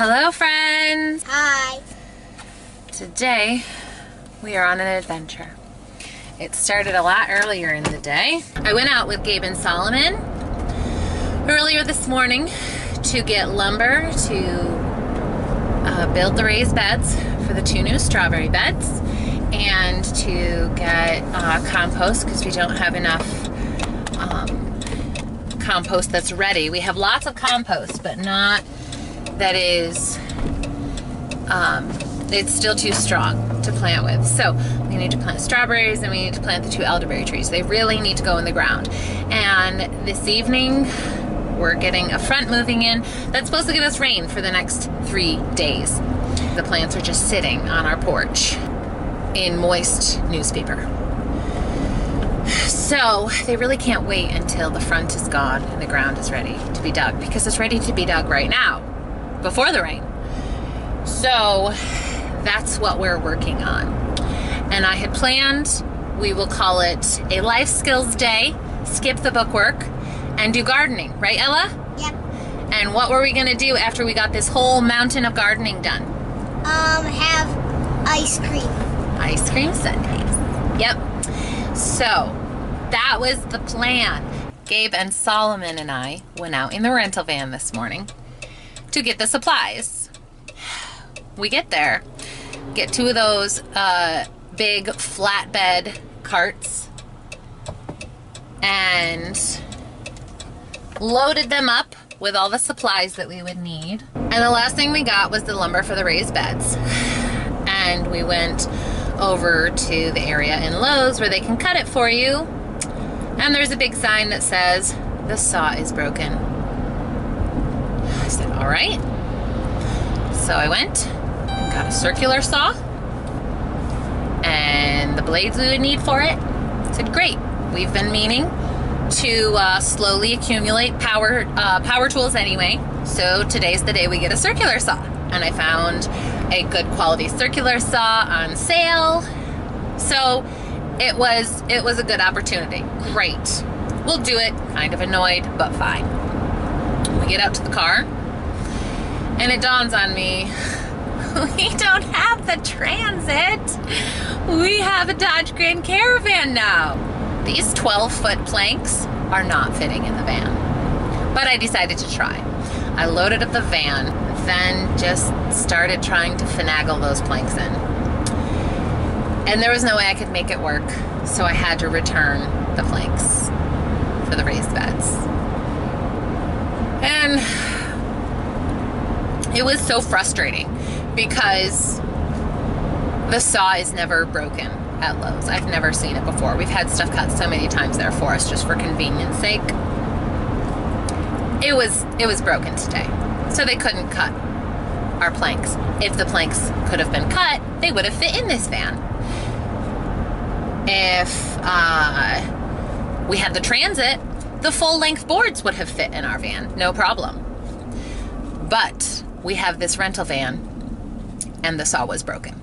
Hello friends! Hi. Today we are on an adventure. It started a lot earlier in the day. I went out with Gabe and Solomon earlier this morning to get lumber to build the raised beds for the 2 new strawberry beds and to get compost because we don't have enough compost that's ready. We have lots of compost, but not that is, it's still too strong to plant with. So we need to plant strawberries and we need to plant the 2 elderberry trees. They really need to go in the ground. And this evening, we're getting a front moving in that's supposed to give us rain for the next 3 days. The plants are just sitting on our porch in moist newspaper. So they really can't wait until the front is gone and the ground is ready to be dug, because it's ready to be dug right now, before the rain. So that's what we're working on. And I had planned, we will call it a life skills day, skip the bookwork, and do gardening, right Ella? Yep. And what were we gonna do after we got this whole mountain of gardening done? Have ice cream. Ice cream sundaes. Yep. So that was the plan. Gabe and Solomon and I went out in the rental van this morning to get the supplies. We get there, get 2 of those big flatbed carts and loaded them up with all the supplies that we would need. And the last thing we got was the lumber for the raised beds. And we went over to the area in Lowe's where they can cut it for you. And there's a big sign that says, "The saw is broken." I said, all right. So I went and got a circular saw and the blades we would need for it. I said, great. We've been meaning to slowly accumulate power tools anyway. So today's the day we get a circular saw. And I found a good quality circular saw on sale. So it was a good opportunity. Great. We'll do it. Kind of annoyed, but fine. We get out to the car and it dawns on me, we don't have the Transit. We have a Dodge Grand Caravan now. These 12-foot planks are not fitting in the van, but I decided to try. I loaded up the van, then just started trying to finagle those planks in. And there was no way I could make it work, so I had to return the planks for the raised beds. And it was so frustrating because the saw is never broken at Lowe's. I've never seen it before. We've had stuff cut so many times there for us just for convenience sake. It was broken today, so they couldn't cut our planks. If the planks could have been cut, they would have fit in this van. If we had the Transit, the full-length boards would have fit in our van, no problem. But we have this rental van, and the saw was broken.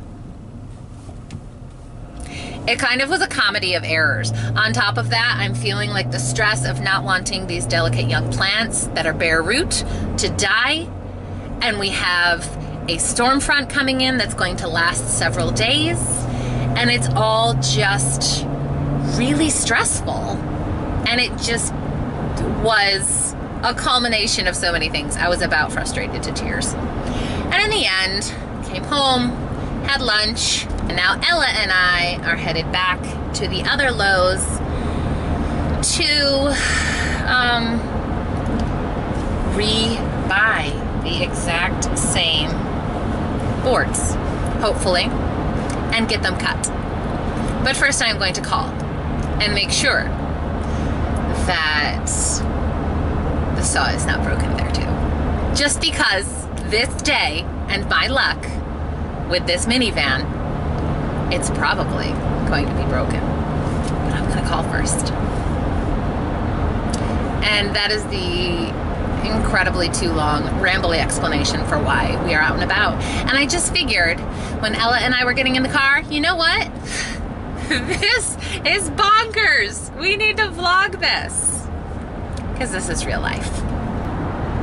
It kind of was a comedy of errors. On top of that, I'm feeling like the stress of not wanting these delicate young plants that are bare root to die. And we have a storm front coming in that's going to last several days. And it's all just really stressful. And it just was a culmination of so many things. I was about frustrated to tears. And in the end, came home, had lunch, and now Ella and I are headed back to the other Lowe's to re-buy the exact same boards, hopefully, and get them cut. But first I'm going to call and make sure that the saw is not broken there too. Just because this day, and by luck, with this minivan, it's probably going to be broken. But I'm gonna call first. And that is the incredibly too long, rambly explanation for why we are out and about. And I just figured when Ella and I were getting in the car, you know what? This is bonkers. We need to vlog this. Because this is real life.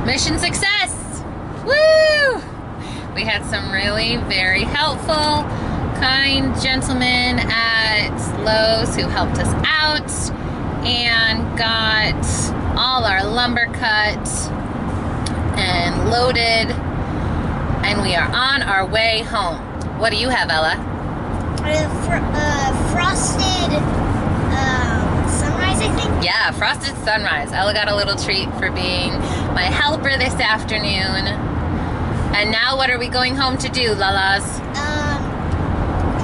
Mission success! Woo! We had some really very helpful, kind gentlemen at Lowe's who helped us out and got all our lumber cut and loaded, and we are on our way home. What do you have, Ella? Frosted sunrise, I think. Yeah, frosted sunrise. Ella got a little treat for being my helper this afternoon. And now what are we going home to do, Lalas?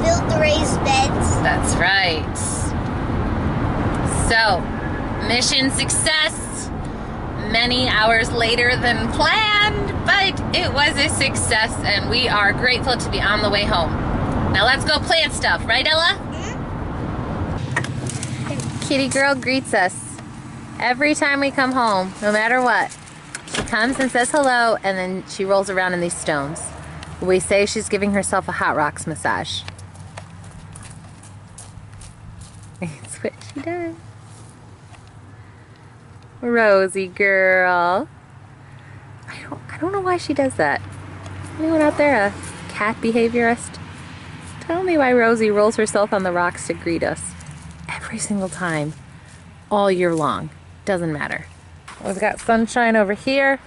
Build the raised beds. That's right. So, mission success. Many hours later than planned, but it was a success and we are grateful to be on the way home. Now let's go plant stuff, right, Ella? Kitty girl greets us every time we come home, no matter what. She comes and says hello, and then she rolls around in these stones. We say she's giving herself a hot rocks massage. It's what she does. Rosie girl. I don't know why she does that. Anyone out there a cat behaviorist? Tell me why Rosie rolls herself on the rocks to greet us. Every single time, all year long. Doesn't matter. We've got sunshine over here,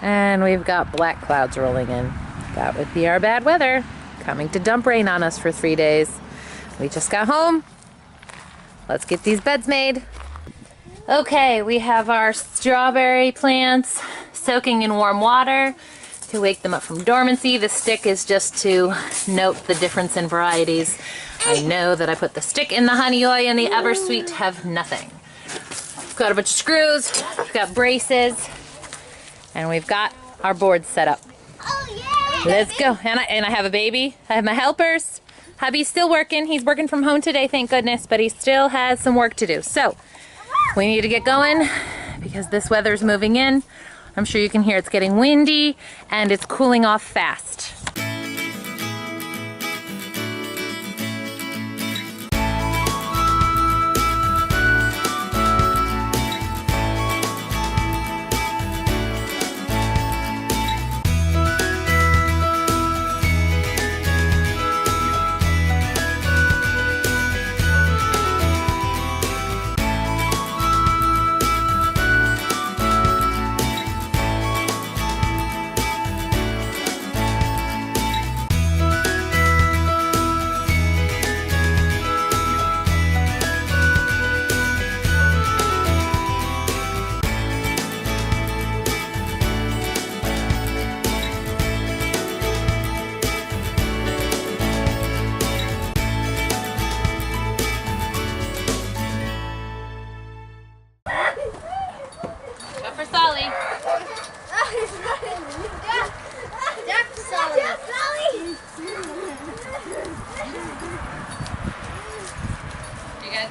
and we've got black clouds rolling in. That would be our bad weather, coming to dump rain on us for 3 days. We just got home. Let's get these beds made. Okay, we have our strawberry plants soaking in warm water to wake them up from dormancy. The stick is just to note the difference in varieties. I know that I put the stick in the honey oil and the Eversweet have nothing. We've got a bunch of screws, we've got braces, and we've got our boards set up. Oh yeah! Let's go. And I have a baby. I have my helpers. Hubby's still working. He's working from home today, thank goodness, but he still has some work to do. So we need to get going because this weather's moving in. I'm sure you can hear it's getting windy and it's cooling off fast.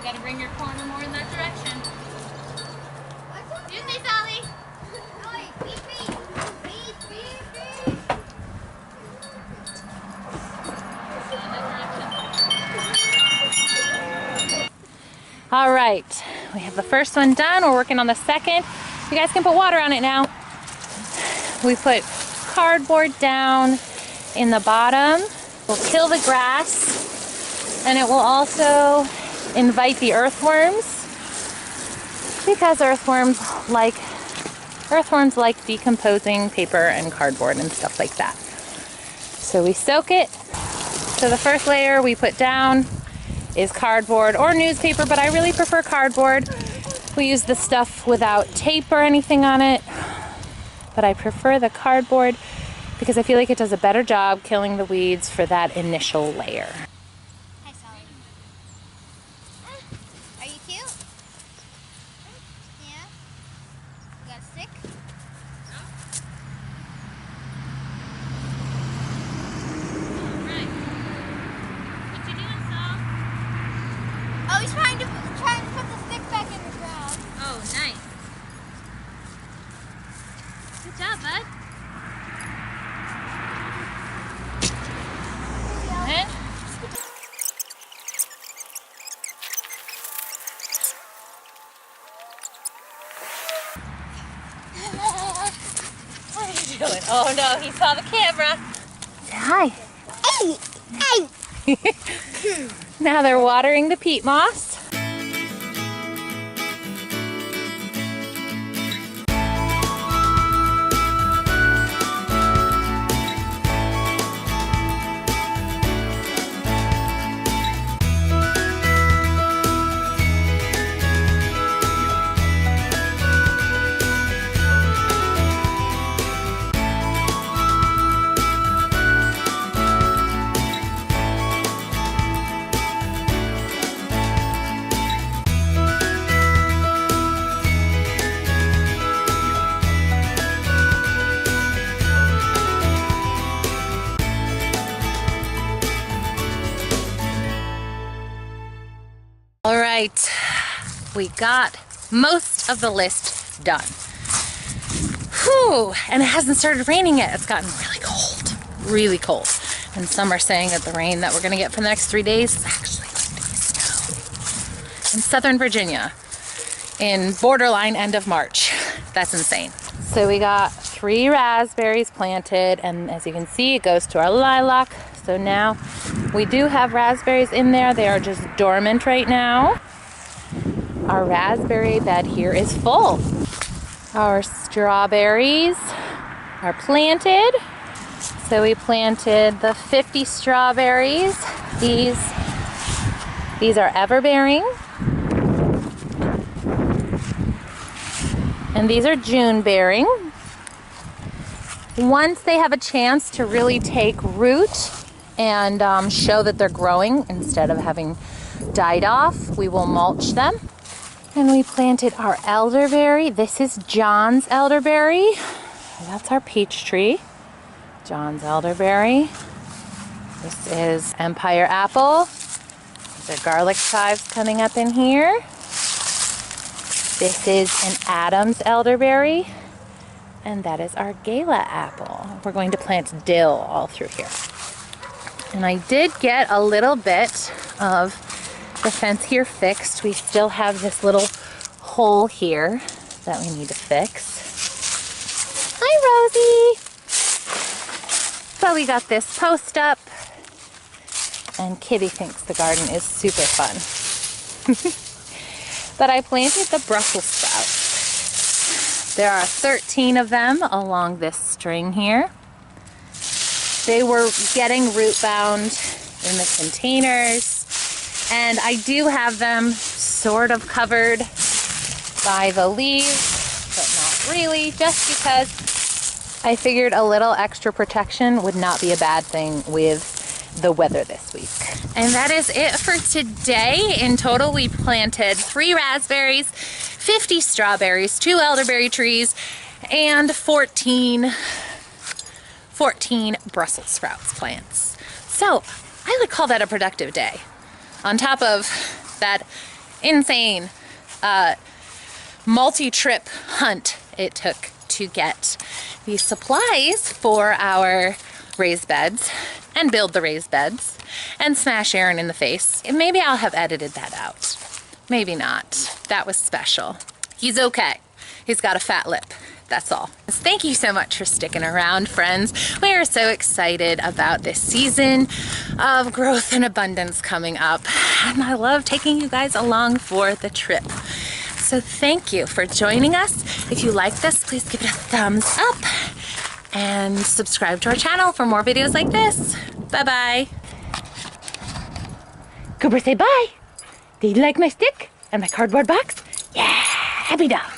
Gotta bring your corner more in that direction. Excuse me, Sally. Beep, beep. Beep, beep, beep. All right, we have the first one done. We're working on the second. You guys can put water on it now. We put cardboard down in the bottom. We'll kill the grass, and it will also invite the earthworms, because earthworms like decomposing paper and cardboard and stuff like that. So we soak it. So the first layer we put down is cardboard or newspaper, but I really prefer cardboard. We use the stuff without tape or anything on it, but I prefer the cardboard because I feel like it does a better job killing the weeds for that initial layer. Oh, he's trying to put the stick back in the ground. Oh, nice. Good job, bud. And what are you doing? Oh no, he saw the camera. Say hi. Now they're watering the peat moss. All right, we got most of the list done. Whew, and it hasn't started raining yet. It's gotten really cold, really cold. And some are saying that the rain that we're gonna get for the next 3 days is actually going to be snow. In Southern Virginia, in borderline end of March. That's insane. So we got 3 raspberries planted, and as you can see, it goes to our lilac. So now we do have raspberries in there. They are just dormant right now. Our raspberry bed here is full. Our strawberries are planted. So we planted the 50 strawberries. These are everbearing. And these are June bearing. Once they have a chance to really take root and show that they're growing instead of having died off, we will mulch them. And we planted our elderberry. This is John's elderberry. That's our peach tree. John's elderberry. This is Empire apple. These are garlic chives coming up in here. This is an Adams elderberry. And that is our Gala apple. We're going to plant dill all through here. And I did get a little bit of the fence here fixed. We still have this little hole here that we need to fix. Hi, Rosie. So we got this post up, and Kitty thinks the garden is super fun. But I planted the Brussels sprouts. There are 13 of them along this string here. They were getting root bound in the containers, and I do have them sort of covered by the leaves, but not really, just because I figured a little extra protection would not be a bad thing with the weather this week. And that is it for today. In total, we planted 3 raspberries, 50 strawberries, 2 elderberry trees, and 14 Brussels sprouts plants. So I would call that a productive day. On top of that insane multi-trip hunt it took to get the supplies for our raised beds and build the raised beds and smash Aaron in the face. Maybe I'll have edited that out. Maybe not. That was special. He's okay. He's got a fat lip. That's all. Thank you so much for sticking around, friends. We are so excited about this season of growth and abundance coming up. And I love taking you guys along for the trip. So thank you for joining us. If you like this, please give it a thumbs up and subscribe to our channel for more videos like this. Bye-bye. Cooper, say bye. Do you like my stick and my cardboard box? Yeah, happy dog.